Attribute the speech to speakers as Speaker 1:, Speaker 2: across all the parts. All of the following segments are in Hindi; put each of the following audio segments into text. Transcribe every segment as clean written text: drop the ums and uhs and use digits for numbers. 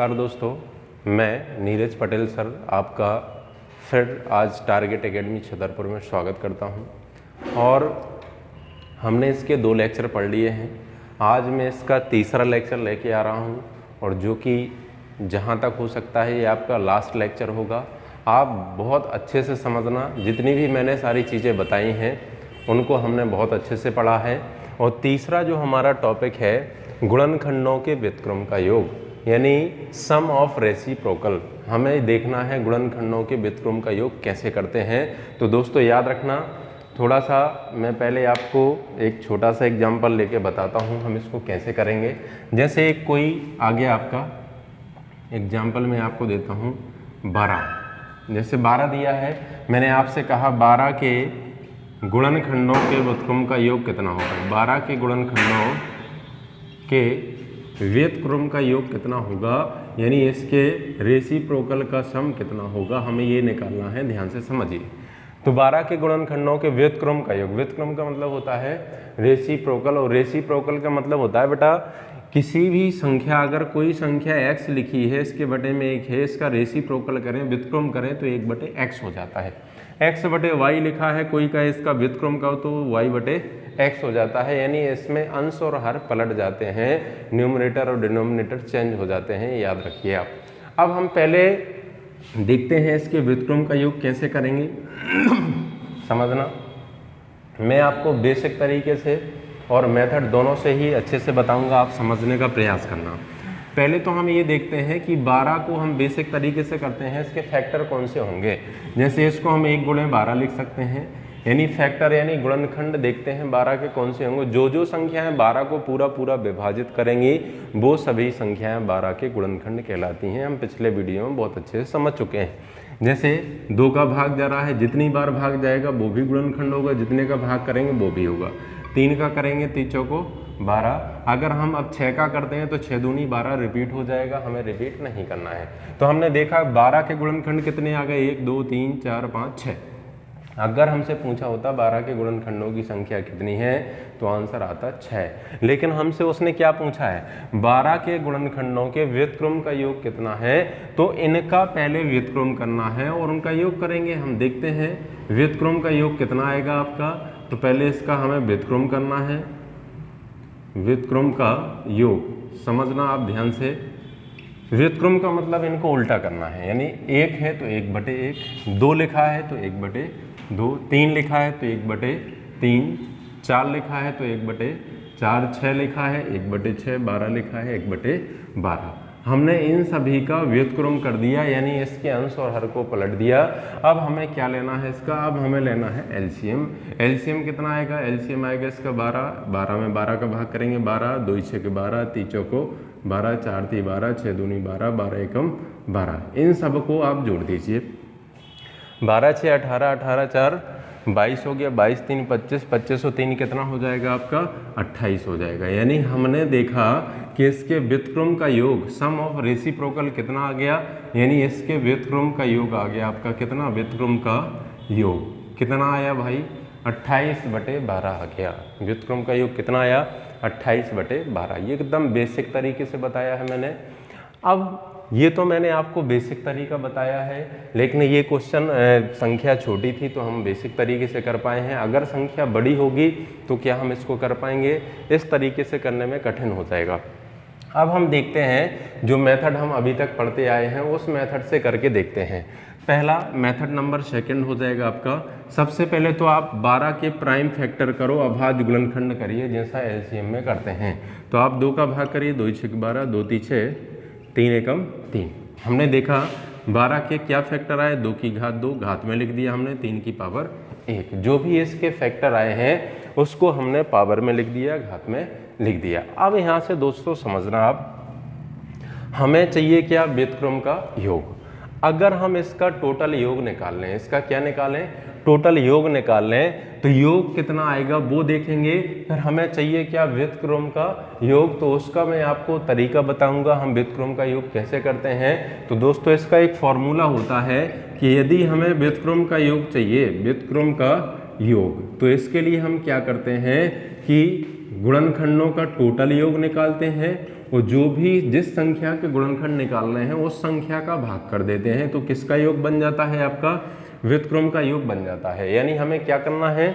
Speaker 1: नमस्कार दोस्तों, मैं नीरज पटेल सर आपका फिर आज टारगेट एकेडमी छतरपुर में स्वागत करता हूं। और हमने इसके 2 लेक्चर पढ़ लिए हैं। आज मैं इसका तीसरा लेक्चर लेके आ रहा हूं और जो कि जहां तक हो सकता है ये आपका लास्ट लेक्चर होगा। आप बहुत अच्छे से समझना, जितनी भी मैंने सारी चीज़ें बताई हैं उनको हमने बहुत अच्छे से पढ़ा है। और तीसरा जो हमारा टॉपिक है गुणनखंडों के व्युत्क्रम का योग, यानी सम ऑफ रेसिप्रोकल। हमें देखना है गुणनखंडों के व्युत्क्रम का योग कैसे करते हैं। तो दोस्तों याद रखना, थोड़ा सा मैं पहले आपको एक छोटा सा एग्जांपल लेके बताता हूँ हम इसको कैसे करेंगे। जैसे एक कोई आ गया आपका एग्जांपल मैं आपको देता हूँ 12। जैसे 12 दिया है, मैंने आपसे कहा 12 के गुणनखंडों के व्युत्क्रम का योग कितना होगा। 12 के गुणनखंडों के व्युत्क्रम का योग कितना होगा, यानी इसके रेसिप्रोकल का सम कितना होगा, हमें ये निकालना है। ध्यान से समझिए। तो 12 के गुणनखंडों के व्युत्क्रम का योग, व्युत्क्रम का मतलब होता है रेसिप्रोकल, और रेसिप्रोकल का मतलब होता है बेटा किसी भी संख्या, अगर कोई संख्या x लिखी है, इसके बटे में 1 है, इसका रेसिप्रोकल करें, व्युत्क्रम करें तो 1 बटे x हो जाता है। x बटे y लिखा है कोई का, इसका व्युत्क्रम का तो y बटे x हो जाता है। यानी इसमें अंश और हर पलट जाते हैं, न्यूमरेटर और डिनोमिनेटर चेंज हो जाते हैं, याद रखिए आप। अब हम पहले देखते हैं इसके व्युत्क्रम का योग कैसे करेंगे। समझना, मैं आपको बेसिक तरीके से और मेथड दोनों से ही अच्छे से बताऊंगा, आप समझने का प्रयास करना। पहले तो हम ये देखते हैं कि 12 को हम बेसिक तरीके से करते हैं, इसके फैक्टर कौन से होंगे। जैसे इसको हम 1 गुणे 12 लिख सकते हैं, यानी फैक्टर यानी गुणनखंड देखते हैं 12 के कौन से होंगे। जो संख्याएं 12 को पूरा विभाजित करेंगी वो सभी संख्याएं 12 के गुणनखंड कहलाती हैं। हम पिछले वीडियो में बहुत अच्छे से समझ चुके हैं। जैसे 2 का भाग जा रहा है, जितनी बार भाग जाएगा वो भी गुणनखंड होगा, जितने का भाग करेंगे वो भी होगा। 3 का करेंगे 3 चौको 12। अगर हम अब 6 का करते हैं तो 6 दूनी 12 रिपीट हो जाएगा, हमें रिपीट नहीं करना है। तो हमने देखा 12 के गुणनखंड कितने आ गए, 1 2 3 4 5 6। अगर हमसे पूछा होता 12 के गुणनखंडों की संख्या कितनी है तो आंसर आता 6। लेकिन हमसे उसने क्या पूछा है, 12 के गुणनखंडों के व्युत्क्रम का योग कितना है, तो इनका पहले व्युत्क्रम करना है और उनका योग करेंगे। हम देखते हैं व्युत्क्रम का योग कितना आएगा आपका। तो पहले इसका हमें व्युत्क्रम करना है, व्युत्क्रम का योग समझना आप ध्यान से। व्युत्क्रम का मतलब इनको उल्टा करना है, यानी 1 है तो 1 बटे 1, 2 लिखा है तो 1 बटे 2, 3 लिखा है तो 1 बटे 3, 4 लिखा है तो 1 बटे 4, 6 लिखा है 1 बटे 6, 12 लिखा है 1 बटे 12। हमने इन सभी का व्युत्क्रम कर दिया, यानी इसके अंश और हर को पलट दिया। अब हमें क्या लेना है इसका, अब हमें लेना है एलसीएम। एलसीएम कितना आएगा, एलसीएम आएगा इसका 12। 12 में 12 का भाग करेंगे 12, 2 6 के 12, 3 चौको 12, 4 3 12, 6 दूनी 12, 12 एकम 12। इन सब को आप जोड़ दीजिए। 12 6 18, 18 4 22 हो गया, 22 3 25, 25 और 3 कितना हो जाएगा आपका 28 हो जाएगा। यानी हमने देखा कि इसके व्युत्क्रम का योग सम ऑफ रेसिप्रोकल कितना आ गया, यानी इसके व्युत्क्रम का योग आ गया आपका कितना, व्युत्क्रम का योग कितना आया भाई 28 बटे 12 आ गया। व्युत्क्रम का योग कितना आया 28 बटे 12। ये एकदम बेसिक तरीके से बताया है मैंने। अब ये तो मैंने आपको बेसिक तरीका बताया है, लेकिन ये क्वेश्चन संख्या छोटी थी तो हम बेसिक तरीके से कर पाए हैं। अगर संख्या बड़ी होगी तो क्या हम इसको कर पाएंगे, इस तरीके से करने में कठिन हो जाएगा। अब हम देखते हैं जो मेथड हम अभी तक पढ़ते आए हैं उस मेथड से करके देखते हैं। पहला मेथड नंबर 2 हो जाएगा आपका। सबसे पहले तो आप 12 के प्राइम फैक्टर करो, अभाज्य गुणनखंड करिए जैसा एलसीएम में करते हैं। तो आप 2 का भाग करिए, 2 6 12, 2 3 6, 3 एकम 3। हमने देखा 12 के क्या फैक्टर आए, 2 की घात 2, घात में लिख दिया हमने 3 की पावर 1। जो भी इसके फैक्टर आए हैं उसको हमने पावर में लिख दिया, घात में लिख दिया। अब यहाँ से दोस्तों समझना आप, हमें चाहिए क्या, व्युत्क्रम का योग। अगर हम इसका टोटल योग निकाल लें, इसका क्या निकालें, टोटल योग निकाल लें, तो योग कितना आएगा वो देखेंगे। फिर हमें चाहिए क्या, व्युत्क्रम का योग। तो उसका मैं आपको तरीका बताऊंगा हम व्युत्क्रम का योग कैसे करते हैं। तो दोस्तों इसका एक फॉर्मूला होता है कि यदि हमें व्युत्क्रम का योग चाहिए, व्युत्क्रम का योग, तो इसके लिए हम क्या करते हैं कि गुणनखंडों का टोटल योग निकालते हैं और जो भी जिस संख्या के गुणनखंड निकालने हैं उस संख्या का भाग कर देते हैं, तो किसका योग बन जाता है? आपका व्युत्क्रम का योग बन जाता है। यानी हमें क्या करना है,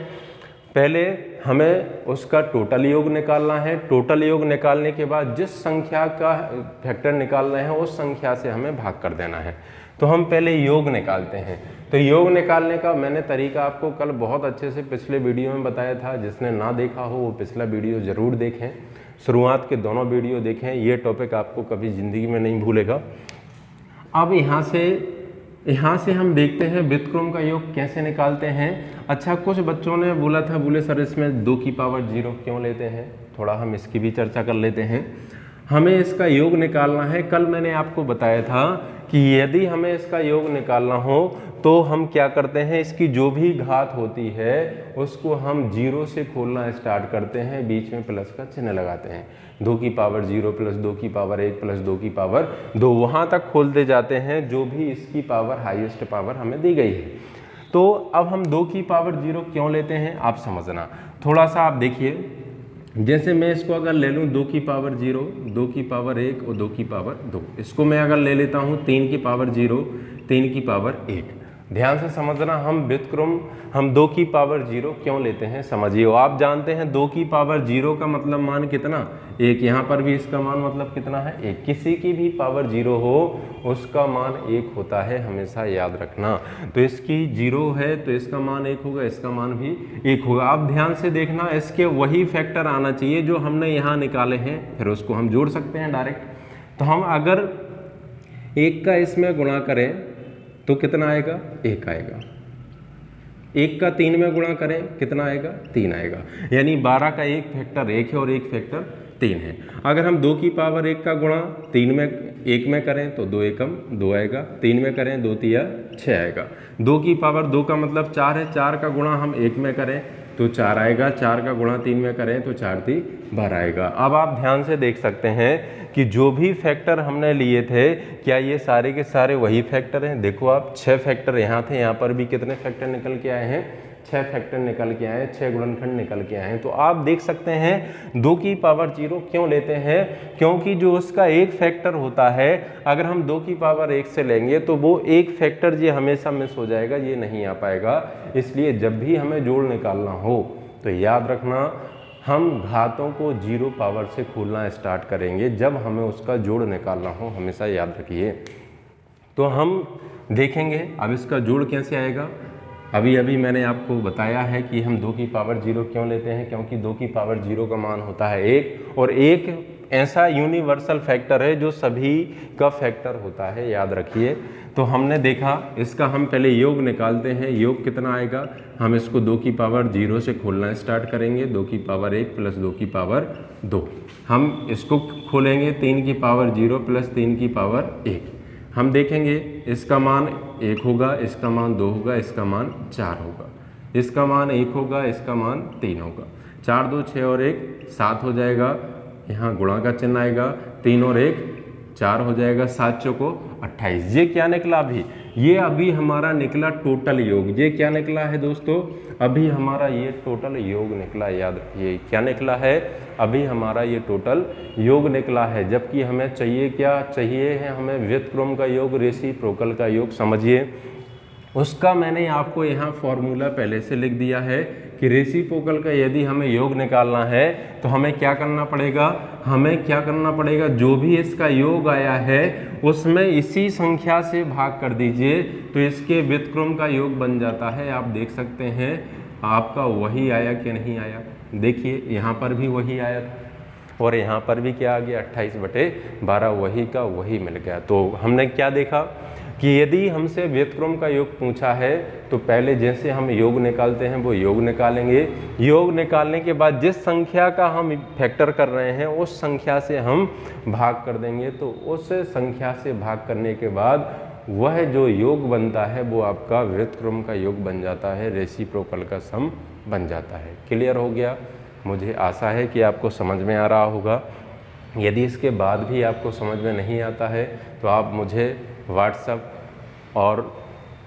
Speaker 1: पहले हमें उसका टोटल योग निकालना है। टोटल योग निकालने के बाद जिस संख्या का फैक्टर निकालना है उस संख्या से हमें भाग कर देना है। तो हम पहले योग निकालते हैं। तो योग निकालने का मैंने तरीका आपको कल बहुत अच्छे से पिछले वीडियो में बताया था। जिसने ना देखा हो वो पिछला वीडियो ज़रूर देखें, शुरुआत के दोनों वीडियो देखें, ये टॉपिक आपको कभी ज़िंदगी में नहीं भूलेगा। अब यहाँ से हम देखते हैं व्युत्क्रम का योग कैसे निकालते हैं। अच्छा, कुछ बच्चों ने बोला था, बोले सर इसमें 2 की पावर 0 क्यों लेते हैं, थोड़ा हम इसकी भी चर्चा कर लेते हैं। हमें इसका योग निकालना है। कल मैंने आपको बताया था कि यदि हमें इसका योग निकालना हो तो हम क्या करते हैं, इसकी जो भी घात होती है उसको हम 0 से खोलना स्टार्ट करते हैं, बीच में प्लस का चिन्ह लगाते हैं। 2 की पावर 0 प्लस 2 की पावर 1 प्लस 2 की पावर 2 वहाँ तक खोलते जाते हैं जो भी इसकी पावर हाईएस्ट पावर हमें दी गई है। तो अब हम 2 की पावर 0 क्यों लेते हैं आप समझना। थोड़ा सा आप देखिए, जैसे मैं इसको अगर ले लूँ 2 की पावर 0, 2 की पावर 1 और 2 की पावर 2, इसको मैं अगर ले लेता हूँ 3 की पावर 0, 3 की पावर 1। ध्यान से समझना, हम व्युत्क्रम हम 2 की पावर 0 क्यों लेते हैं समझिए। आप जानते हैं 2 की पावर 0 का मतलब मान कितना, 1। यहाँ पर भी इसका मान मतलब कितना है, 1। किसी की भी पावर 0 हो उसका मान 1 होता है, हमेशा याद रखना। तो इसकी 0 है तो इसका मान 1 होगा, इसका मान भी 1 होगा। आप ध्यान से देखना, इसके वही फैक्टर आना चाहिए जो हमने यहाँ निकाले हैं, फिर उसको हम जोड़ सकते हैं डायरेक्ट। तो हम अगर 1 का इसमें गुणा करें तो कितना आएगा, 1 आएगा। 1 का 3 में गुणा करें कितना आएगा, 3 आएगा। यानी 12 का एक फैक्टर 1 है और एक फैक्टर 3 है। अगर हम 2 की पावर 1 का गुणा 1 में करें तो 2 एकम 2 आएगा, 3 में करें 2 तिया 6 आएगा। 2 की पावर 2 का मतलब 4 है, 4 का गुणा हम 1 में करें तो 4 आएगा, 4 का गुणा 3 में करें तो 4 × 3 = 12 आएगा। अब आप ध्यान से देख सकते हैं कि जो भी फैक्टर हमने लिए थे क्या ये सारे के सारे वही फैक्टर हैं। देखो आप 6 फैक्टर यहाँ थे, यहाँ पर भी कितने फैक्टर निकल के आए हैं, 6 फैक्टर निकल के आए हैं, 6 गुणनखंड निकल के आए हैं। तो आप देख सकते हैं 2 की पावर 0 क्यों लेते हैं, क्योंकि जो उसका एक फैक्टर होता है अगर हम 2 की पावर 1 से लेंगे तो वो एक फैक्टर ये हमेशा मिस हो जाएगा, ये नहीं आ पाएगा। इसलिए जब भी हमें जोड़ निकालना हो तो याद रखना हम घातों को 0 पावर से खोलना स्टार्ट करेंगे जब हमें उसका जोड़ निकालना हो, हमेशा याद रखिए। तो हम देखेंगे अब इसका जोड़ कैसे आएगा। अभी मैंने आपको बताया है कि हम 2 की पावर 0 क्यों लेते हैं, क्योंकि 2 की पावर 0 का मान होता है 1 और 1 ऐसा यूनिवर्सल फैक्टर है जो सभी का फैक्टर होता है, याद रखिए। तो हमने देखा इसका हम पहले योग निकालते हैं। योग कितना आएगा, हम इसको 2 की पावर 0 से खोलना स्टार्ट करेंगे। 2 की पावर 1 प्लस 2 की पावर 2, हम इसको खोलेंगे 3 की पावर 0 प्लस 3 की पावर 1। हम देखेंगे इसका मान 1 होगा, इसका मान 2 होगा, इसका मान 4 होगा, इसका मान 1 होगा, इसका मान 3 होगा। 4 2 6 और 1 7 हो जाएगा, यहाँ गुणा का चिन्ह आएगा, 3 और 1 4 हो जाएगा, 7 चौको 28। ये क्या निकला अभी, ये अभी हमारा निकला टोटल योग। ये क्या निकला है दोस्तों, अभी हमारा ये टोटल योग निकला, याद रखिए क्या निकला है, अभी हमारा ये टोटल योग निकला है। जबकि हमें चाहिए क्या, चाहिए है हमें व्युत्क्रम का योग, रेसिप्रोकल का योग। समझिए उसका मैंने आपको यहाँ फॉर्मूला पहले से लिख दिया है कि रेसिप्रोकल का यदि हमें योग निकालना है तो हमें क्या करना पड़ेगा, हमें क्या करना पड़ेगा, जो भी इसका योग आया है उसमें इसी संख्या से भाग कर दीजिए तो इसके व्युत्क्रम का योग बन जाता है। आप देख सकते हैं आपका वही आया कि नहीं आया, देखिए यहाँ पर भी वही आया था और यहाँ पर भी क्या आ गया, 28/12 वही का वही मिल गया। तो हमने क्या देखा कि यदि हमसे व्युत्क्रम का योग पूछा है तो पहले जैसे हम योग निकालते हैं वो योग निकालेंगे। योग निकालने के बाद जिस संख्या का हम फैक्टर कर रहे हैं उस संख्या से हम भाग कर देंगे। तो उस संख्या से भाग करने के बाद वह जो योग बनता है वो आपका व्युत्क्रम का योग बन जाता है, रेसिप्रोकल का सम बन जाता है। क्लियर हो गया, मुझे आशा है कि आपको समझ में आ रहा होगा। यदि इसके बाद भी आपको समझ में नहीं आता है तो आप मुझे व्हाट्सएप और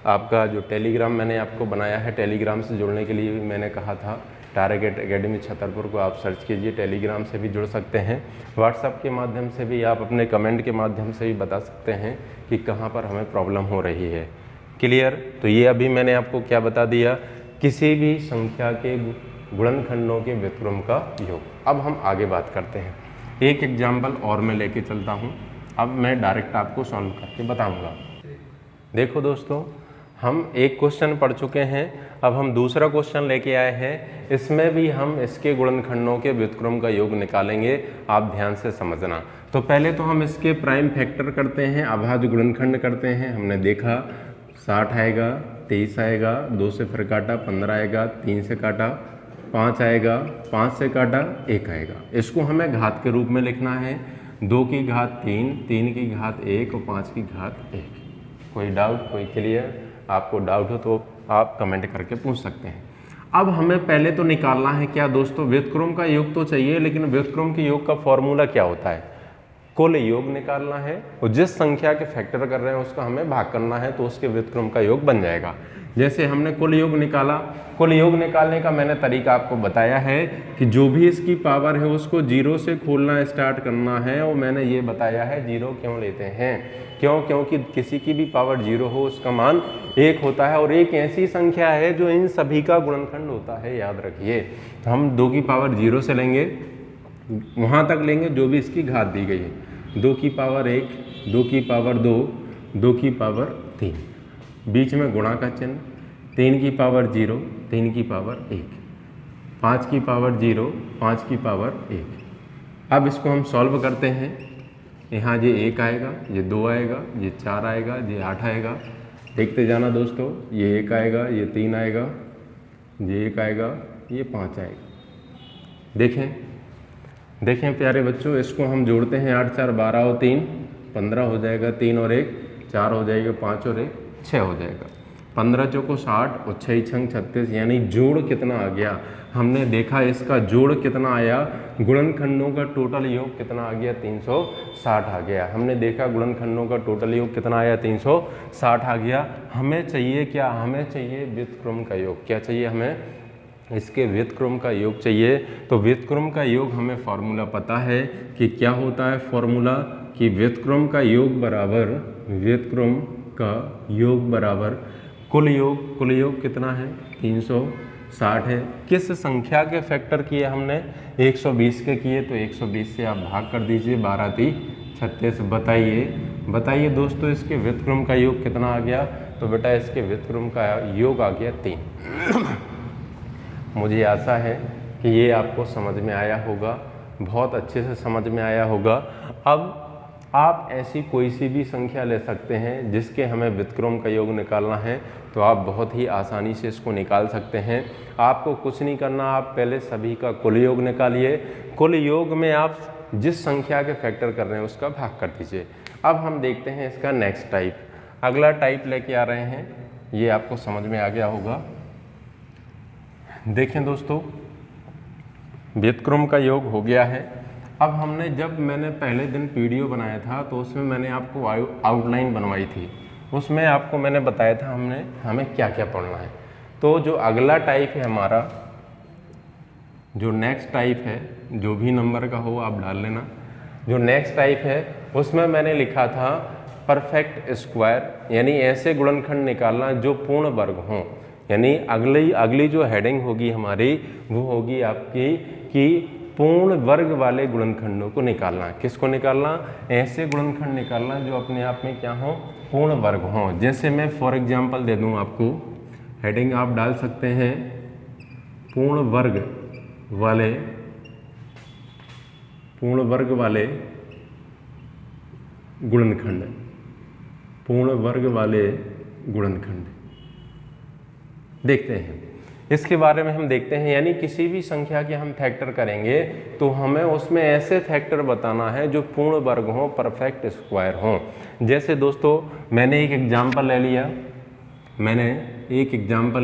Speaker 1: आपका जो टेलीग्राम मैंने आपको बनाया है, टेलीग्राम से जुड़ने के लिए भी मैंने कहा था टारगेट एकेडमी छतरपुर को आप सर्च कीजिए। टेलीग्राम से भी जुड़ सकते हैं, व्हाट्सएप के माध्यम से भी, आप अपने कमेंट के माध्यम से भी बता सकते हैं कि कहाँ पर हमें प्रॉब्लम हो रही है। क्लियर? तो ये अभी मैंने आपको क्या बता दिया, किसी भी संख्या के गुणनखंडों के व्युत्क्रम का योग। अब हम आगे बात करते हैं। एक एग्जाम्पल और मैं लेके चलता हूँ, अब मैं डायरेक्ट आपको सॉल्व करके बताऊँगा। देखो दोस्तों, हम एक क्वेश्चन पढ़ चुके हैं, अब हम दूसरा क्वेश्चन लेके आए हैं। इसमें भी हम इसके गुणनखंडों के व्युत्क्रम का योग निकालेंगे, आप ध्यान से समझना। तो पहले तो हम इसके प्राइम फैक्टर करते हैं, अभाज्य गुणनखंड करते हैं। हमने देखा 60 आएगा, 23 आएगा, 2 से फिर काटा 15 आएगा, 3 से काटा 5 आएगा, 5 से काटा 1 आएगा। इसको हमें घात के रूप में लिखना है, 2 की घात 3, 3 की घात 1 और 5 की घात 1। कोई डाउट, कोई क्लियर? आपको डाउट हो तो आप कमेंट करके पूछ सकते हैं। अब हमें पहले तो निकालना है क्या दोस्तों, व्युत्क्रम का योग तो चाहिए, लेकिन व्युत्क्रम के योग का फॉर्मूला क्या होता है? कुल योग निकालना है और जिस संख्या के फैक्टर कर रहे हैं उसका हमें भाग करना है, तो उसके व्युत्क्रम का योग बन जाएगा। जैसे हमने कुल योग निकाला, कुल योग निकालने का मैंने तरीका आपको बताया है कि जो भी इसकी पावर है उसको 0 से खोलना स्टार्ट करना है। और मैंने ये बताया है 0 क्यों लेते हैं, क्योंकि किसी की भी पावर 0 हो उसका मान 1 होता है, और एक ऐसी संख्या है जो इन सभी का गुणनखंड होता है, याद रखिए। तो हम 2 की पावर 0 से लेंगे, वहाँ तक लेंगे जो भी इसकी घात दी गई है। 2 की पावर 1, 2 की पावर 2, 2 की पावर 3, बीच में गुणा का चिन्ह, 3 की पावर 0, 3 की पावर 1, 5 की पावर 0, 5 की पावर 1। अब इसको हम सॉल्व करते हैं। यहाँ ये 1 आएगा, ये 2 आएगा, ये 4 आएगा, ये 8 आएगा। देखते जाना दोस्तों, ये 1 आएगा, ये 3 आएगा, ये 1 आएगा, ये 5 आएगा। देखें प्यारे बच्चों, इसको हम जोड़ते हैं। 8 4 12 और 3 15 हो जाएगा, 3 और 1 4 हो जाएगा, 5 और 1 6 हो जाएगा। 15 चौको 60 और 6 छंग 36, यानी जोड़ कितना आ गया? हमने देखा इसका जोड़ कितना आया, गुणनखंडों का टोटल योग कितना आ गया? 360 आ गया। हमने देखा गुणनखंडों का टोटल योग कितना आया? 360 आ गया। हमें चाहिए क्या? हमें चाहिए व्युत्क्रम का योग। क्या चाहिए हमें? इसके व्युत्क्रम का योग चाहिए। तो व्युत्क्रम का योग हमें फॉर्मूला पता है कि क्या होता है फॉर्मूला, कि व्युत्क्रम का योग बराबर, व्युत्क्रम का योग बराबर कुल योग। कुल योग कितना है? 360 है। किस संख्या के फैक्टर किए हमने? 120 के किए, तो 120 से आप भाग कर दीजिए, 12 3 36। बताइए दोस्तों, इसके व्युत्क्रम का योग कितना आ गया? तो बेटा इसके व्युत्क्रम का योग आ गया 3। मुझे आशा है कि ये आपको समझ में आया होगा, बहुत अच्छे से समझ में आया होगा। अब आप ऐसी कोई सी भी संख्या ले सकते हैं जिसके हमें व्युत्क्रम का योग निकालना है, तो आप बहुत ही आसानी से इसको निकाल सकते हैं। आपको कुछ नहीं करना, आप पहले सभी का कुल योग निकालिए। कुल योग में आप जिस संख्या के फैक्टर कर रहे हैं उसका भाग कर दीजिए। अब हम देखते हैं इसका नेक्स्ट टाइप। अगला टाइप लेके आ रहे हैं, ये आपको समझ में आ गया होगा। देखें दोस्तों, व्युत्क्रम का योग हो गया है। अब हमने, जब मैंने पहले दिन वीडियो बनाया था तो उसमें मैंने आपको आउटलाइन बनवाई थी, उसमें आपको मैंने बताया था हमें क्या क्या पढ़ना है। तो जो अगला टाइप है हमारा, जो नेक्स्ट टाइप है, जो भी नंबर का हो आप डाल लेना, जो नेक्स्ट टाइप है उसमें मैंने लिखा था परफेक्ट स्क्वायर, यानी ऐसे गुणनखंड निकालना जो पूर्ण वर्ग हों। यानी अगली जो हेडिंग होगी हमारी वो होगी आपकी कि पूर्ण वर्ग वाले गुणनखंडों को निकालना। किसको निकालना? ऐसे गुणनखंड निकालना जो अपने आप में क्या हो? पूर्ण वर्ग हों। जैसे मैं फॉर एग्जांपल दे दूं आपको, हेडिंग आप डाल सकते हैं पूर्ण वर्ग वाले गुणनखंड, पूर्ण वर्ग वाले गुणनखंड। देखते हैं इसके बारे में, हम देखते हैं। यानी किसी भी संख्या के हम फैक्टर करेंगे तो हमें उसमें ऐसे फैक्टर बताना है जो पूर्ण वर्ग हों, परफेक्ट स्क्वायर हों। जैसे दोस्तों मैंने एक एग्जांपल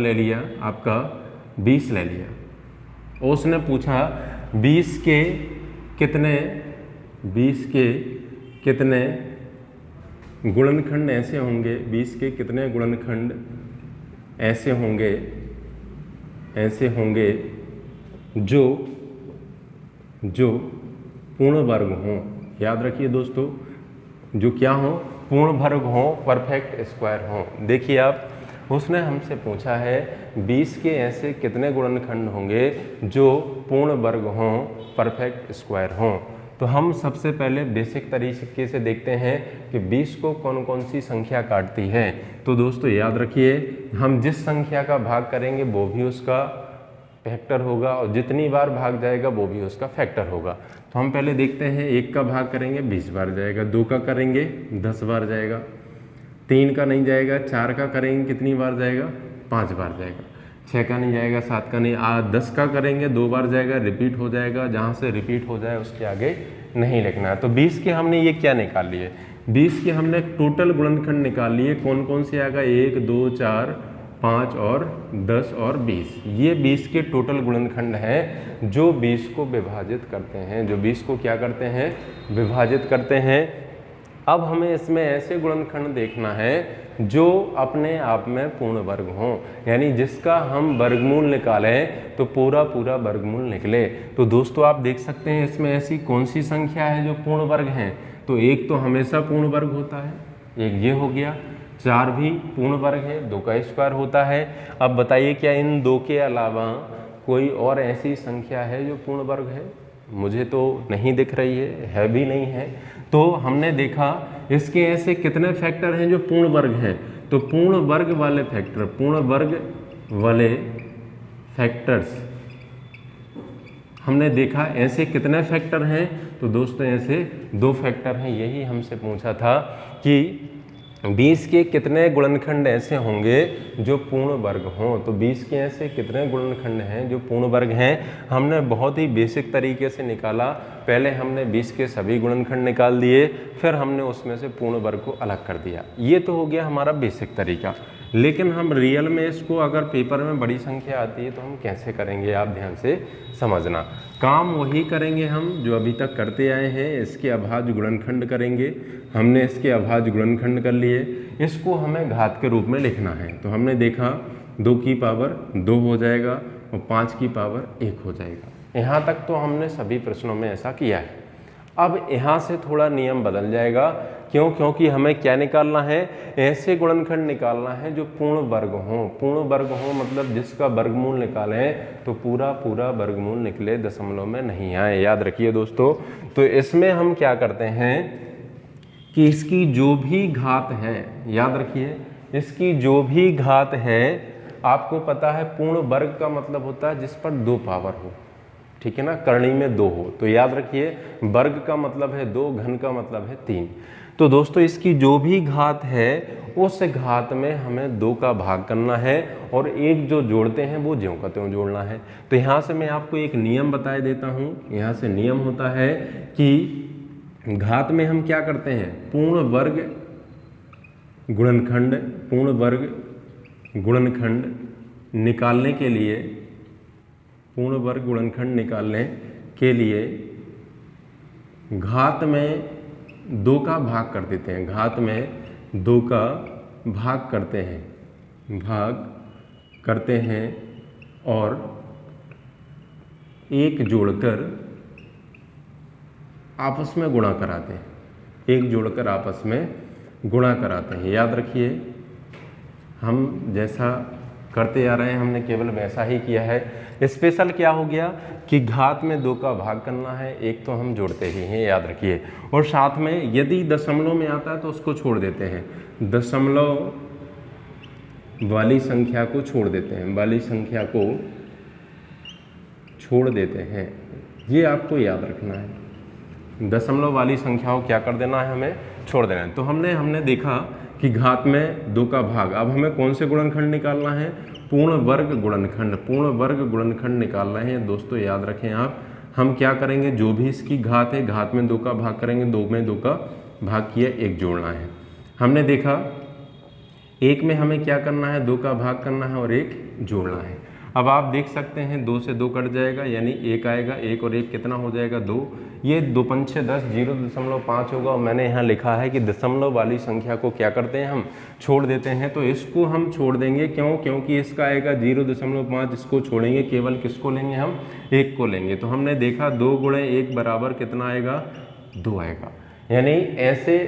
Speaker 1: ले लिया, आपका 20 ले लिया। उसने पूछा 20 के कितने गुणनखंड ऐसे होंगे, 20 के कितने गुणनखंड ऐसे होंगे जो पूर्ण वर्ग हों। याद रखिए दोस्तों, जो क्या हों, पूर्ण वर्ग हों, परफेक्ट स्क्वायर हों। देखिए आप, उसने हमसे पूछा है 20 के ऐसे कितने गुणनखंड होंगे जो पूर्ण वर्ग हों, परफेक्ट स्क्वायर हों। तो हम सबसे पहले बेसिक तरीके से देखते हैं कि 20 को कौन कौन सी संख्या काटती है। तो दोस्तों याद रखिए, हम जिस संख्या का भाग करेंगे वो भी उसका फैक्टर होगा, और जितनी बार भाग जाएगा वो भी उसका फैक्टर होगा। तो हम पहले देखते हैं, 1 का भाग करेंगे 20 बार जाएगा, 2 का करेंगे 10 बार जाएगा, 3 का नहीं जाएगा, 4 का करेंगे कितनी बार जाएगा, 5 बार जाएगा, 6 का नहीं जाएगा, 7 का नहीं, 10 का करेंगे 2 बार जाएगा, रिपीट हो जाएगा, जहाँ से रिपीट हो जाए उसके आगे नहीं लिखना है। तो 20 के हमने ये क्या निकाल लिए, 20 के हमने टोटल गुणनखंड निकाल लिए। कौन कौन से आएगा, 1 2 4 5 और 10 और 20। ये 20 के टोटल गुणनखंड हैं जो 20 को विभाजित करते हैं, जो 20 को क्या करते हैं, विभाजित करते हैं। अब हमें इसमें ऐसे गुणनखंड देखना है जो अपने आप में पूर्ण वर्ग हों, यानी जिसका हम वर्गमूल निकालें तो पूरा पूरा वर्गमूल निकले। तो दोस्तों आप देख सकते हैं इसमें ऐसी कौन सी संख्या है जो पूर्ण वर्ग हैं। तो 1 तो हमेशा पूर्ण वर्ग होता है, एक ये हो गया, 4 भी पूर्ण वर्ग है, 2 का स्क्वायर होता है। अब बताइए क्या इन 2 के अलावा कोई और ऐसी संख्या है जो पूर्ण वर्ग है? मुझे तो नहीं दिख रही है भी नहीं है। तो हमने देखा इसके ऐसे कितने फैक्टर हैं जो पूर्ण वर्ग हैं। तो पूर्ण वर्ग वाले फैक्टर, पूर्ण वर्ग वाले फैक्टर्स हमने देखा ऐसे कितने फैक्टर हैं। तो दोस्तों ऐसे 2 फैक्टर हैं। यही हमसे पूछा था कि 20 के कितने गुणनखंड ऐसे होंगे जो पूर्ण वर्ग हों। तो 20 के ऐसे कितने गुणनखंड हैं जो पूर्ण वर्ग हैं, हमने बहुत ही बेसिक तरीके से निकाला। पहले हमने 20 के सभी गुणनखंड निकाल दिए, फिर हमने उसमें से पूर्ण वर्ग को अलग कर दिया। ये तो हो गया हमारा बेसिक तरीका। लेकिन हम रियल में इसको अगर पेपर में बड़ी संख्या आती है तो हम कैसे करेंगे, आप ध्यान से समझना। काम वही करेंगे हम जो अभी तक करते आए हैं, इसके अभाज्य गुणनखंड करेंगे। हमने इसके अभाज्य गुणनखंड कर लिए, इसको हमें घात के रूप में लिखना है। तो हमने देखा 2 की पावर 2 हो जाएगा और 5 की पावर 1 हो जाएगा। यहाँ तक तो हमने सभी प्रश्नों में ऐसा किया है। अब यहाँ से थोड़ा नियम बदल जाएगा। क्यों? क्योंकि हमें क्या निकालना है, ऐसे गुणनखंड निकालना है जो पूर्ण वर्ग हों। पूर्ण वर्ग हों मतलब जिसका वर्गमूल निकालें तो पूरा पूरा वर्गमूल निकले, दशमलव में नहीं आए। याद रखिए दोस्तों। तो इसमें हम क्या करते हैं कि इसकी जो भी घात है, याद रखिए इसकी जो भी घात है, आपको पता है पूर्ण वर्ग का मतलब होता है जिस पर 2 पावर हो, ठीक है ना, करणी में 2 हो। तो याद रखिए वर्ग का मतलब है 2, घन का मतलब है 3। तो दोस्तों इसकी जो भी घात है उस घात में हमें 2 का भाग करना है और 1 जो जोड़ते हैं वो ज्यों का त्यों जोड़ना है। तो यहाँ से मैं आपको एक नियम बता देता हूँ। यहाँ से नियम होता है कि घात में हम क्या करते हैं, पूर्ण वर्ग गुणनखंड, पूर्ण वर्ग गुणनखंड निकालने के लिए, पूर्ण वर्ग गुणनखंड निकालने के लिए घात में 2 का भाग कर देते हैं। घात में 2 का भाग करते हैं और 1 जोड़कर आपस में गुणा कराते हैं। 1 जोड़कर आपस में गुणा कराते हैं। याद रखिए हम जैसा करते आ रहे हैं हमने केवल वैसा ही किया है। स्पेशल क्या हो गया कि घात में 2 का भाग करना है, 1 तो हम जोड़ते ही हैं, याद रखिए। और साथ में यदि दशमलव में आता है तो उसको छोड़ देते हैं, दशमलव वाली संख्या को छोड़ देते हैं, वाली संख्या को छोड़ देते हैं। ये आपको याद रखना है, दशमलव वाली संख्या को क्या कर देना है, हमें छोड़ देना है। तो हमने देखा कि घात में 2 का भाग। अब हमें कौन से गुणनखंड निकालना है, पूर्ण वर्ग गुणनखंड, पूर्ण वर्ग गुणनखंड निकाल रहे हैं। दोस्तों याद रखें आप, हम क्या करेंगे, जो भी इसकी घात है घात में 2 का भाग करेंगे, 2 में 2 का भाग किया, 1 जोड़ना है। हमने देखा 1 में हमें क्या करना है, 2 का भाग करना है और 1 जोड़ना है। अब आप देख सकते हैं 2 से 2 कट जाएगा, यानी 1 आएगा, 1 और 1 कितना हो जाएगा 2, ये 2 पंचे 10, 0.5 होगा। और मैंने यहाँ लिखा है कि दशमलव वाली संख्या को क्या करते हैं हम छोड़ देते हैं, तो इसको हम छोड़ देंगे, क्यों, क्योंकि इसका आएगा 0.5, इसको छोड़ेंगे, केवल किसको लेंगे हम 1 को लेंगे। तो हमने देखा 2 गुणे 1 बराबर कितना आएगा 2 आएगा। यानी ऐसे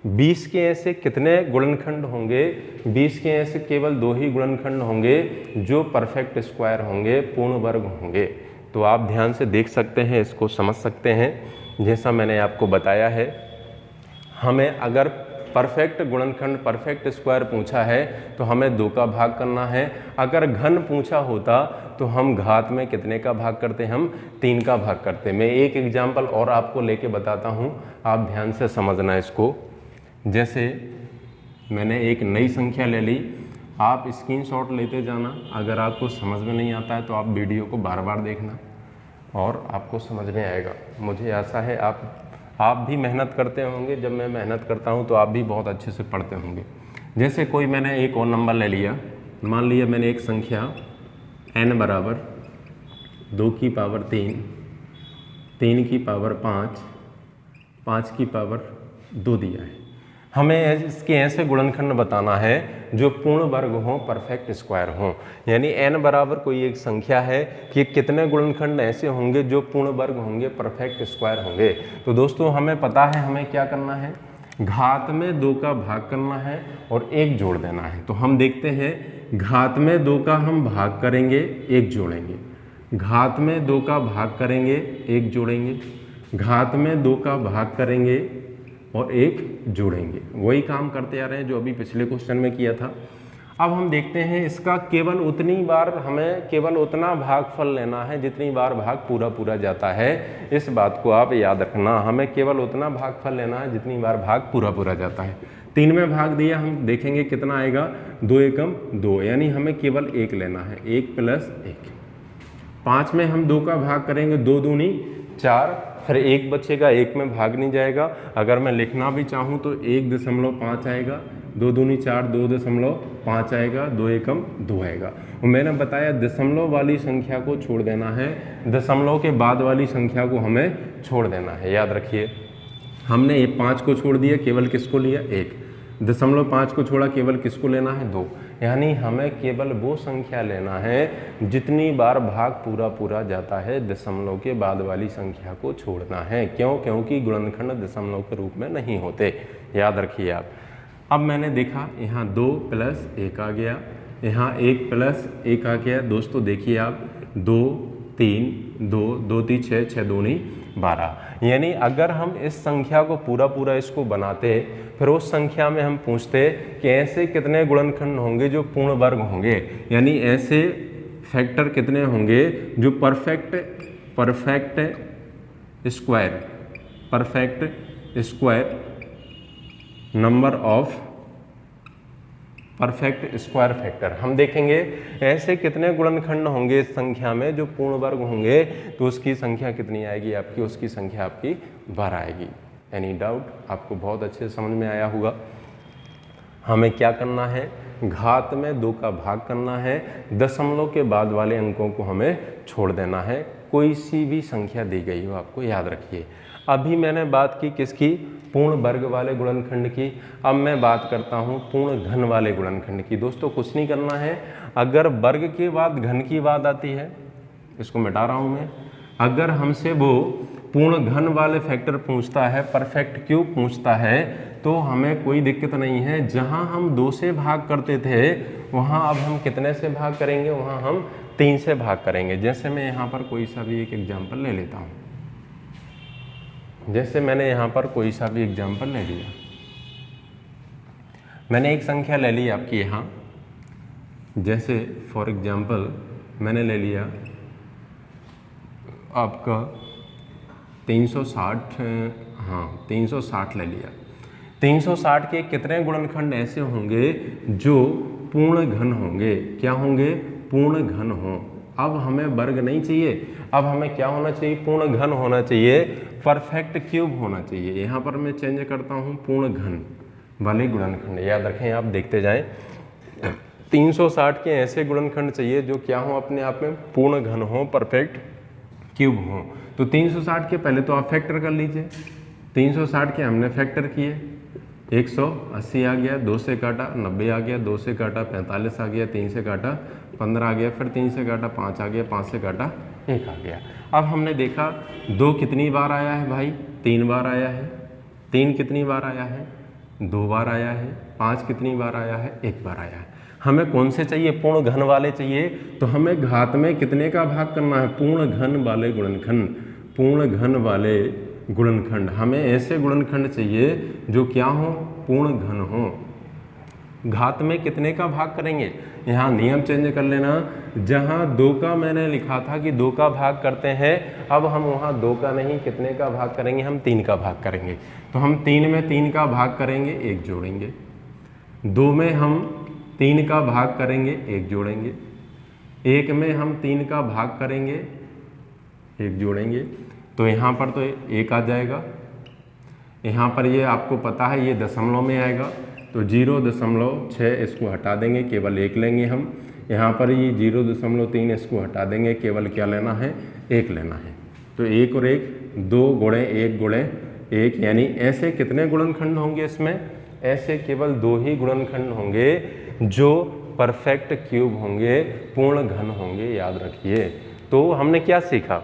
Speaker 1: 20 के ऐसे कितने गुणनखंड होंगे, 20 के ऐसे केवल 2 ही गुणनखंड होंगे जो परफेक्ट स्क्वायर होंगे, पूर्ण वर्ग होंगे। तो आप ध्यान से देख सकते हैं, इसको समझ सकते हैं। जैसा मैंने आपको बताया है, हमें अगर परफेक्ट गुणनखंड परफेक्ट स्क्वायर पूछा है तो हमें 2 का भाग करना है। अगर घन पूछा होता तो हम घात में कितने का भाग करते, हम 3 का भाग करते। मैं एक एग्जाम्पल और आपको लेके बताता हूँ, आप ध्यान से समझना इसको। जैसे मैंने एक नई संख्या ले ली, आप स्क्रीनशॉट लेते जाना, अगर आपको समझ में नहीं आता है तो आप वीडियो को बार बार देखना और आपको समझ में आएगा। मुझे आशा है आप भी मेहनत करते होंगे, जब मैं मेहनत करता हूं तो आप भी बहुत अच्छे से पढ़ते होंगे। जैसे कोई मैंने एक और नंबर ले लिया, मान लिया मैंने एक संख्या n बराबर 2 की पावर 3, 3 की पावर 5, 5 की पावर 2 दिया है। हमें इसके ऐसे गुणनखंड बताना है जो पूर्ण वर्ग हों, परफेक्ट स्क्वायर हों। यानी n बराबर कोई एक संख्या है कि कितने गुणनखंड ऐसे होंगे जो पूर्ण वर्ग होंगे, परफेक्ट स्क्वायर होंगे। तो दोस्तों हमें पता है हमें क्या करना है, घात में 2 का भाग करना है और 1 जोड़ देना है। तो हम देखते हैं, घात में 2 का हम भाग करेंगे, 1 जोड़ेंगे, घात में 2 का भाग करेंगे, 1 जोड़ेंगे, घात में 2 का भाग करेंगे और 1 जोड़ेंगे। वही काम करते आ रहे हैं जो अभी पिछले क्वेश्चन में किया था। अब हम देखते हैं इसका केवल उतनी बार हमें केवल उतना भागफल लेना है जितनी बार भाग पूरा पूरा जाता है। इस बात को आप याद रखना, हमें केवल उतना भागफल लेना है जितनी बार भाग पूरा पूरा जाता है। 3 में भाग दिया, हम देखेंगे कितना आएगा, 2 एकम 2, यानी हमें केवल 1 लेना है, 1 + 1। 5 में हम 2 का भाग करेंगे, 2 दूनी 4, फिर 1 बचेगा, 1 में भाग नहीं जाएगा। अगर मैं लिखना भी चाहूँ तो 1.5 आएगा, 2 दूनी 4, 2.5 आएगा, 2 एकम 2 आएगा। और मैंने बताया दशमलव वाली संख्या को छोड़ देना है, दशमलव के बाद वाली संख्या को हमें छोड़ देना है। याद रखिए, हमने ये 5 को छोड़ दिया, केवल किसको लिया 1, 0.5 को छोड़ा, केवल किसको लेना है 2। यानी हमें केवल वो संख्या लेना है जितनी बार भाग पूरा पूरा जाता है, दशमलव के बाद वाली संख्या को छोड़ना है। क्यों, क्योंकि गुणनखंड दशमलव के रूप में नहीं होते, याद रखिए आप। अब मैंने देखा यहाँ 2 + 1 आ गया, यहाँ 1 + 1 आ गया। दोस्तों देखिए आप, 2 3 2 2 3 6 6 दूनी 12। यानी अगर हम इस संख्या को पूरा पूरा इसको बनाते, फिर उस संख्या में हम पूछते कि ऐसे कितने गुणनखंड होंगे जो पूर्ण वर्ग होंगे, यानी ऐसे फैक्टर कितने होंगे जो perfect square number of perfect square factor. हम देखेंगे ऐसे कितने गुणनखंड होंगे इस संख्या में जो पूर्ण वर्ग होंगे, तो उसकी संख्या कितनी आएगी आपकी, उसकी संख्या आपकी 12 आएगी। एनी डाउट, आपको बहुत अच्छे से समझ में आया होगा। हमें क्या करना है, घात में 2 का भाग करना है, दशमलव के बाद वाले अंकों को हमें छोड़ देना है। कोई सी भी संख्या दी गई हो, आपको याद रखिए। अभी मैंने बात की किसकी, पूर्ण वर्ग वाले गुणनखंड की। अब मैं बात करता हूँ पूर्ण घन वाले गुणनखंड की। दोस्तों कुछ नहीं करना है, अगर वर्ग के बाद घन की बात आती है, इसको मिटा रहा हूँ मैं, अगर हमसे वो पूर्ण घन वाले फैक्टर पूछता है, परफेक्ट क्यूब पूछता है, तो हमें कोई दिक्कत नहीं है। जहाँ हम 2 से भाग करते थे, वहाँ अब हम कितने से भाग करेंगे, वहाँ हम 3 से भाग करेंगे। जैसे मैं यहाँ पर कोई सा भी एक एग्जाम्पल ले लेता हूँ, जैसे मैंने यहाँ पर कोई सा भी एग्जाम्पल ले लिया, मैंने एक संख्या ले ली आपकी यहाँ, जैसे फॉर एग्जाम्पल मैंने ले लिया आपका 360, हाँ 360 ले लिया। 360 के कितने गुणनखंड ऐसे होंगे जो पूर्ण घन होंगे, क्या होंगे, पूर्ण घन हों। अब हमें वर्ग नहीं चाहिए, अब हमें क्या होना चाहिए, पूर्ण घन होना चाहिए, परफेक्ट क्यूब होना चाहिए। यहाँ पर मैं चेंज करता हूँ पूर्ण घन वाले गुणनखंड। याद रखें, आप देखते जाएं, 360 के ऐसे गुणनखंड चाहिए जो क्या हो, अपने आप में पूर्ण घन हो, परफेक्ट क्यूब हो। तो 360 के पहले तो आप फैक्टर कर लीजिए। 360 के हमने फैक्टर किए, 180 आ गया, 2 से काटा 90 आ गया, 2 से काटा 45 आ गया, 3 से काटा 15 आ गया, फिर 3 से काटा 5 आ गया, 5 से काटा 1 आ गया। अब हमने देखा 2 कितनी बार आया है भाई, 3 बार आया है। 3 कितनी बार आया है, 2 बार आया है। 5 कितनी बार आया है, 1 बार आया है। हमें कौन से चाहिए, पूर्ण घन वाले चाहिए। तो हमें घात में कितने का भाग करना है, पूर्ण घन वाले गुणनखंड। पूर्ण घन वाले गुणनखंड, हमें ऐसे गुणनखंड चाहिए जो क्या हो, पूर्ण घन हो। घात में कितने का भाग करेंगे, यहाँ नियम चेंज कर लेना। जहाँ 2 का मैंने लिखा था कि 2 का भाग करते हैं, अब हम वहाँ 2 का नहीं, कितने का भाग करेंगे, हम 3 का भाग करेंगे। तो हम 3 में 3 का भाग करेंगे, 1 जोड़ेंगे। 2 में हम 3 का भाग करेंगे, 1 जोड़ेंगे। 1 में हम 3 का भाग करेंगे, 1 जोड़ेंगे। तो यहाँ पर तो 1 आ जाएगा। यहाँ पर ये आपको पता है ये दशमलव में आएगा, तो 0.6 इसको हटा देंगे, केवल 1 लेंगे हम। यहाँ पर ये 0.3 इसको हटा देंगे, केवल क्या लेना है, 1 लेना है। तो 1 और 1 2 गुणे 1 गुणे 1, यानी ऐसे कितने गुणनखंड होंगे इसमें, ऐसे केवल 2 ही गुणनखंड होंगे जो परफेक्ट क्यूब होंगे, पूर्ण घन होंगे, याद रखिए। तो हमने क्या सीखा,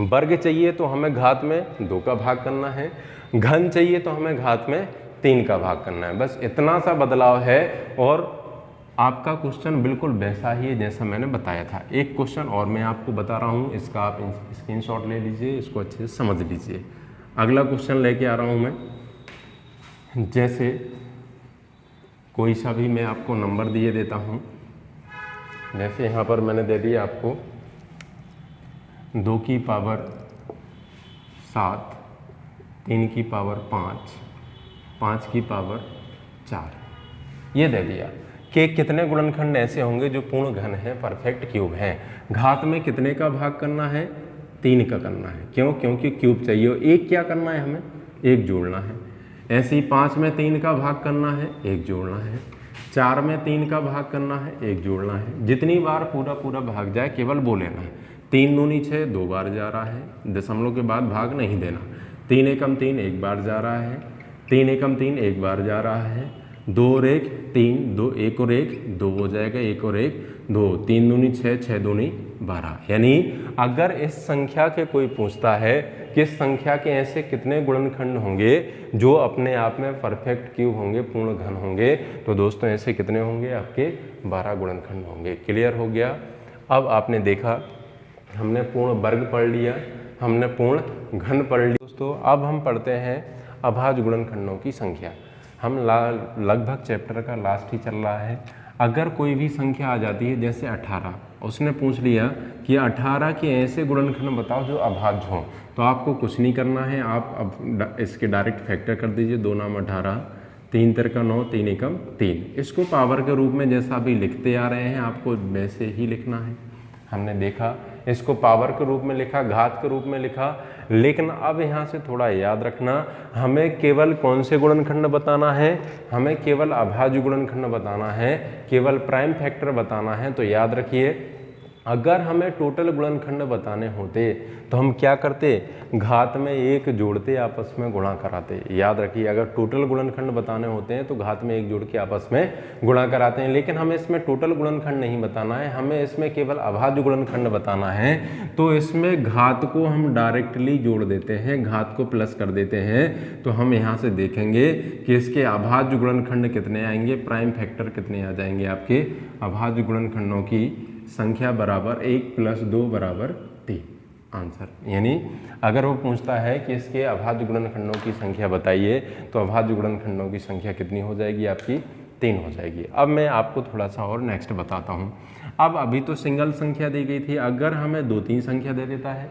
Speaker 1: वर्ग चाहिए तो हमें घात में 2 का भाग करना है, घन चाहिए तो हमें घात में 3 का भाग करना है। बस इतना सा बदलाव है और आपका क्वेश्चन बिल्कुल वैसा ही है जैसा मैंने बताया था। एक क्वेश्चन और मैं आपको बता रहा हूँ, इसका आप स्क्रीनशॉट ले लीजिए, इसको अच्छे से समझ लीजिए। अगला क्वेश्चन लेके आ रहा हूँ मैं। जैसे कोई सा भी मैं आपको नंबर दिए देता हूँ, जैसे यहाँ पर मैंने दे दिया आपको 2 की पावर 7, 3 की पावर 5, 5 की पावर 4, ये दे दिया कि कितने गुणनखंड ऐसे होंगे जो पूर्ण घन है, परफेक्ट क्यूब है। घात में कितने का भाग करना है, 3 का करना है। क्यों, क्योंकि क्यूब चाहिए। 1 क्या करना है हमें, 1 जोड़ना है। ऐसे ही 5 में 3 का भाग करना है, 1 जोड़ना है। 4 में 3 का भाग करना है, 1 जोड़ना है। जितनी बार पूरा पूरा भाग जाए केवल वो लेना है। 3 दूनी 6 2 बार जा रहा है, दशमलव के बाद भाग नहीं देना। 3 एकम 3 1 बार जा रहा है, 3 एकम 3 1 बार जा रहा है। 2 और 1 3, 2 1 और 1 2 हो जाएगा, 1 और 1 2, 3 दूनी 6 6 दूनी 12। यानी अगर इस संख्या के कोई पूछता है कि इस संख्या के ऐसे कितने गुणनखंड होंगे जो अपने आप में परफेक्ट क्यूब होंगे, पूर्ण घन होंगे, तो दोस्तों ऐसे कितने होंगे, आपके 12 गुणनखंड होंगे। क्लियर हो गया। अब आपने देखा हमने पूर्ण वर्ग पढ़ लिया, हमने पूर्ण घन पढ़ लिया। दोस्तों अब हम पढ़ते हैं अभाज्य गुणनखंडों की संख्या। हम लगभग चैप्टर का लास्ट ही चल रहा है। अगर कोई भी संख्या आ जाती है जैसे 18, उसने पूछ लिया कि 18 के ऐसे गुणनखंड बताओ जो अभाज्य हों, तो आपको कुछ नहीं करना है, आप अब इसके डायरेक्ट फैक्टर कर दीजिए। 2 नाम 18, 3 तिरका 9, 3 एकम 3। इसको पावर के रूप में जैसा अभी लिखते आ रहे हैं आपको वैसे ही लिखना है। हमने देखा इसको पावर के रूप में लिखा, घात के रूप में लिखा, लेकिन अब यहाँ से थोड़ा याद रखना, हमें केवल कौन से गुणनखंड बताना है, हमें केवल अभाज्य गुणनखंड बताना है, केवल प्राइम फैक्टर बताना है। तो याद रखिए अगर हमें टोटल गुणनखंड बताने होते तो हम क्या करते, घात में 1 जोड़ते आपस में गुणा कराते। याद रखिए अगर टोटल गुणनखंड बताने होते हैं तो घात में 1 जोड़ के आपस में गुणा कराते हैं, लेकिन हमें इसमें टोटल गुणनखंड नहीं बताना है, हमें इसमें केवल अभाज्य गुणनखंड बताना है। तो इसमें घात को हम डायरेक्टली जोड़ देते हैं, घात को प्लस कर देते हैं। तो हम यहाँ से देखेंगे कि इसके अभाज्य गुणनखंड कितने आएंगे, प्राइम फैक्टर कितने आ जाएंगे। आपके अभाज्य गुणनखंडों की संख्या बराबर 1 + 2 = 3 आंसर। यानी अगर वो पूछता है कि इसके अभाज्य गुणनखंडों की संख्या बताइए, तो अभाज्य गुणनखंडों की संख्या कितनी हो जाएगी, आपकी 3 हो जाएगी। अब मैं आपको थोड़ा सा और नेक्स्ट बताता हूँ। अब अभी तो सिंगल संख्या दी गई थी, अगर हमें 2-3 संख्या दे देता है,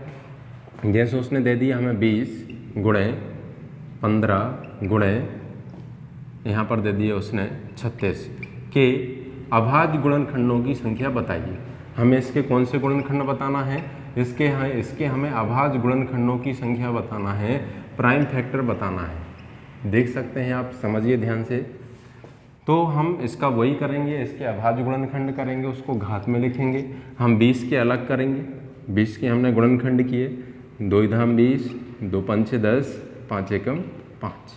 Speaker 1: जैसे उसने दे दिया हमें 20 गुणे 15 गुणे यहाँ पर दे दिया उसने 36 के अभाज्य गुणनखंडों की संख्या बताइए। हमें इसके कौन से गुणनखंड बताना है, इसके हमें अभाज्य गुणनखंडों की संख्या बताना है, प्राइम फैक्टर बताना है। देख सकते हैं आप, समझिए ध्यान से। तो हम इसका वही करेंगे, इसके अभाज्य गुणनखंड करेंगे, उसको घात में लिखेंगे। हम 20 के अलग करेंगे, 20 के हमने गुणनखंड किए, 2 धाम 20, 2 पंचे 10, 5 एकम 5,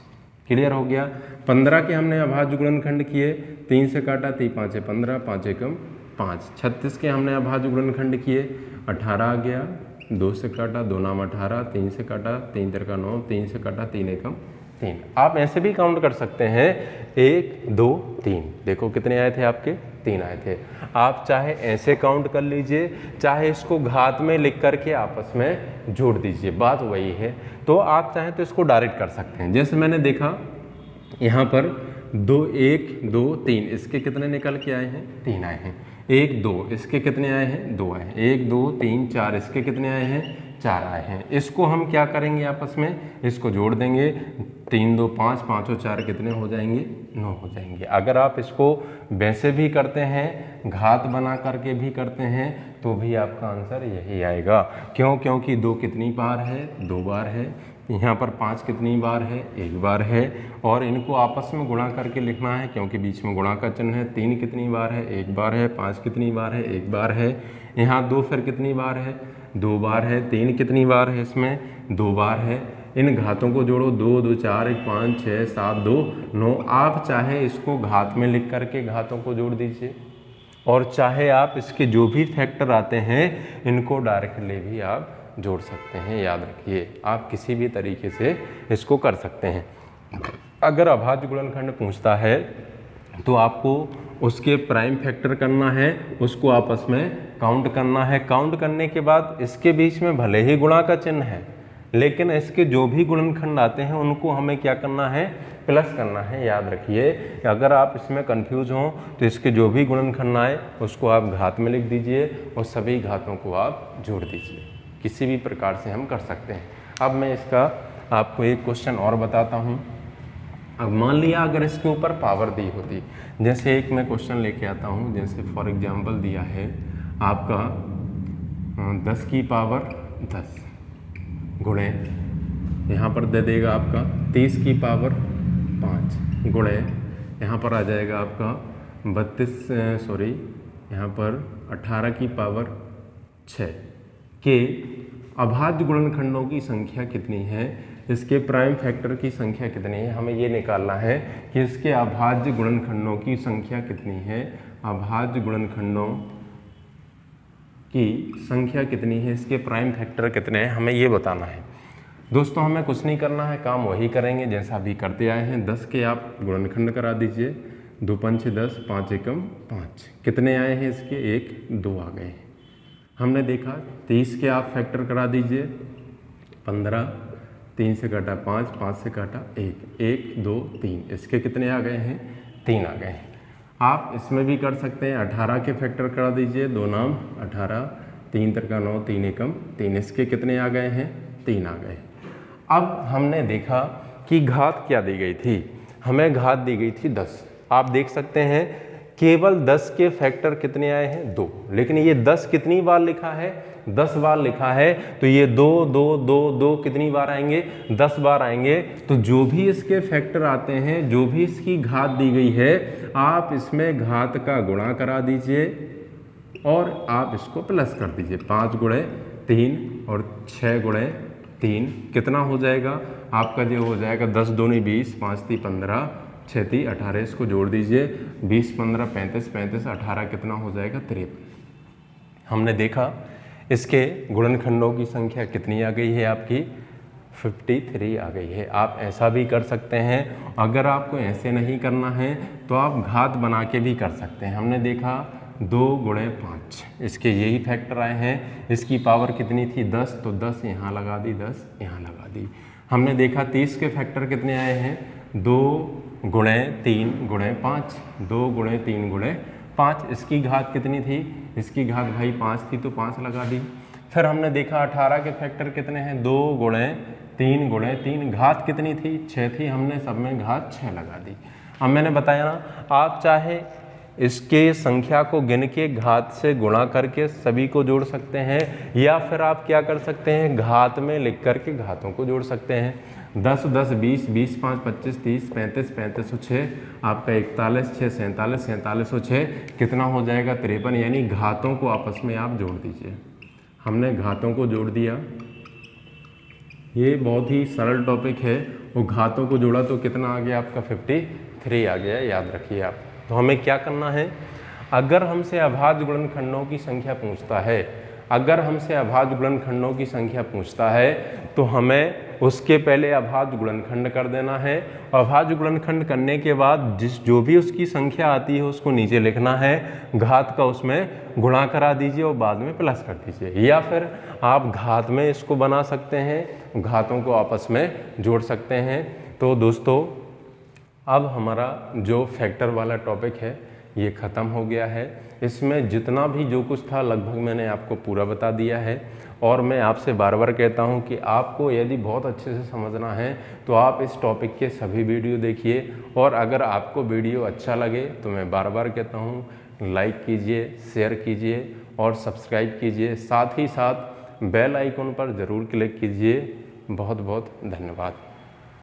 Speaker 1: क्लियर हो गया। 15 के हमने अभाज्य गुणनखंड किए, 3 से काटा, 3 5 15, 5 एकम 5। 36 के हमने अभाज्य गुणनखंड किए, 18 आ गया, 2 से काटा, 2 नाम 18, 3 से काटा, 3 तिरका 9, 3 से काटा, 3 एकम 3। आप ऐसे भी काउंट कर सकते हैं, 1 2 3, देखो कितने आए थे आपके, 3 आए थे। आप चाहे ऐसे काउंट कर लीजिए, चाहे इसको घात में लिख करके आपस में जोड़ दीजिए, बात वही है। तो आप चाहें तो इसको डायरेक्ट कर सकते हैं। जैसे मैंने देखा यहाँ पर 2 1 2 3, इसके कितने निकल के आए हैं, 3 आए हैं। 1 2, इसके कितने आए हैं, 2 आए हैं। 1 2 3 4, इसके कितने आए हैं, 4 आए हैं। इसको हम क्या करेंगे, आपस में इसको जोड़ देंगे, 3 2 5, 5 और 4 कितने हो जाएंगे, 9 हो जाएंगे। अगर आप इसको वैसे भी करते हैं, घात बना करके भी करते हैं, तो भी आपका आंसर यही आएगा। क्यों, क्योंकि 2 कितनी बार है, 2 बार है। यहाँ पर 5 कितनी बार है, 1 बार है। और इनको आपस में गुणा करके लिखना है, क्योंकि बीच में गुणा का चिन्ह है। 3 कितनी बार है, 1 बार है। 5 कितनी बार है, 1 बार है। यहाँ 2 फिर कितनी बार है, 2 बार है। 3 कितनी बार है, इसमें 2 बार है। इन घातों को जोड़ो, 2 2 4 1 5 6 7 2 9। आप चाहे इसको घात में लिख करके घातों को जोड़ दीजिए, और चाहे आप इसके जो भी फैक्टर आते हैं इनको डायरेक्टली भी आप जोड़ सकते हैं। याद रखिए, आप किसी भी तरीके से इसको कर सकते हैं। अगर अभाज्य गुणनखंड पूछता है तो आपको उसके प्राइम फैक्टर करना है, उसको आपस में काउंट करना है। काउंट करने के बाद इसके बीच में भले ही गुणा का चिन्ह है, लेकिन इसके जो भी गुणनखंड आते हैं उनको हमें क्या करना है, प्लस करना है। याद रखिए, अगर आप इसमें कंफ्यूज हों तो इसके जो भी गुणनखंड आए उसको आप घात में लिख दीजिए और सभी घातों को आप जोड़ दीजिए। किसी भी प्रकार से हम कर सकते हैं। अब मैं इसका आपको एक क्वेश्चन और बताता हूँ। अब मान लिया अगर इसके ऊपर पावर दी होती, जैसे एक मैं क्वेश्चन लेके आता हूँ, जैसे फॉर एग्जांपल दिया है आपका 10 की पावर 10 गुणे, यहाँ पर दे देगा आपका 30 की पावर 5 गुणे, यहाँ पर आ जाएगा आपका 18 की पावर 6 के अभाज्य गुणनखंडों की संख्या कितनी है, इसके प्राइम फैक्टर की संख्या कितनी है। हमें ये निकालना है कि इसके अभाज्य गुणनखंडों की संख्या कितनी है, अभाज्य गुणनखंडों की संख्या कितनी है, इसके प्राइम फैक्टर कितने हैं, हमें ये बताना है। दोस्तों हमें कुछ नहीं करना है, काम वही करेंगे जैसा अभी करते आए हैं। 10 के आप गुणनखंड करा दीजिए, 2 पंचे 10, 5 एकम 5, कितने आए हैं इसके, 1 2 आ गए हैं। हमने देखा 30 के आप फैक्टर करा दीजिए, 15, 3 से काटा 5, 5 से काटा 1, 1 2 3, इसके कितने आ गए हैं, 3 आ गए हैं। आप इसमें भी कर सकते हैं, 18 के फैक्टर करा दीजिए, 2 नाम 18, 3 तिरका 9, 3 एकम 3, इसके कितने आ गए हैं, 3 आ गए। अब हमने देखा कि घात क्या दी गई थी, हमें घात दी गई थी 10। आप देख सकते हैं केवल 10 के फैक्टर कितने आए हैं, 2, लेकिन ये 10 कितनी बार लिखा है, 10 बार लिखा है, तो ये 2 2 2 2 कितनी बार आएंगे, 10 बार आएंगे। तो जो भी इसके फैक्टर आते हैं, जो भी इसकी घात दी गई है, आप इसमें घात का गुणा करा दीजिए और आप इसको प्लस कर दीजिए। 5 गुणे 3 और 6 गुणे 3 कितना हो जाएगा आपका, जो हो जाएगा 10 दूनी 20, 5 × 15, 6 × 18, इसको जोड़ दीजिए, 20 15 35, 35 18 कितना हो जाएगा, 53। हमने देखा इसके गुणनखंडों की संख्या कितनी आ गई है आपकी, 53 आ गई है। आप ऐसा भी कर सकते हैं, अगर आपको ऐसे नहीं करना है तो आप घात बना के भी कर सकते हैं। हमने देखा 2 गुणे 5, इसके यही फैक्टर आए हैं। इसकी पावर कितनी थी, 10, तो 10 यहाँ लगा दी, 10 यहाँ लगा दी। हमने देखा 30 के फैक्टर कितने आए हैं, 2 गुणे 3 गुणे 5, 2 गुणे 3 गुणे 5, इसकी घात कितनी थी, इसकी घात भाई 5 थी तो 5 लगा दी। फिर हमने देखा 18 के फैक्टर कितने हैं, 2 गुणे 3 गुणे 3, घात कितनी थी, 6 थी, हमने सब में घात 6 लगा दी। अब मैंने बताया ना, आप चाहे इसके संख्या को गिन के घात से गुणा करके सभी को जोड़ सकते हैं, या फिर आप क्या कर सकते हैं, घात में लिख करके घातों को जोड़ सकते हैं। 10 10 20 20 5 25 30 35 35 6 आपका 41 6 47 47 6 कितना हो जाएगा 53, यानी घातों को आपस में आप जोड़ दीजिए। हमने घातों को जोड़ दिया, ये बहुत ही सरल टॉपिक है। वो घातों को जोड़ा तो कितना आ गया आपका 53 आ गया, याद रखिए आप। तो हमें क्या करना है, अगर हमसे अभाज्य गुणनखंडों की संख्या पूछता है, अगर हमसे अभाज्य गुणनखंडों की संख्या पूछता है तो हमें उसके पहले अभाज्य गुणनखंड कर देना है। अभाज्य गुणनखंड करने के बाद जो भी उसकी संख्या आती है उसको नीचे लिखना है, घात का उसमें गुणा करा दीजिए और बाद में प्लस कर दीजिए। या फिर आप घात में इसको बना सकते हैं, घातों को आपस में जोड़ सकते हैं। तो दोस्तों अब हमारा जो फैक्टर वाला टॉपिक है ये ख़त्म हो गया है। इसमें जितना भी जो कुछ था लगभग मैंने आपको पूरा बता दिया है। और मैं आपसे बार बार कहता हूँ कि आपको यदि बहुत अच्छे से समझना है तो आप इस टॉपिक के सभी वीडियो देखिए, और अगर आपको वीडियो अच्छा लगे तो मैं बार बार कहता हूँ लाइक कीजिए, शेयर कीजिए और सब्सक्राइब कीजिए। साथ ही साथ बेल आइकन पर ज़रूर क्लिक कीजिए। बहुत बहुत धन्यवाद।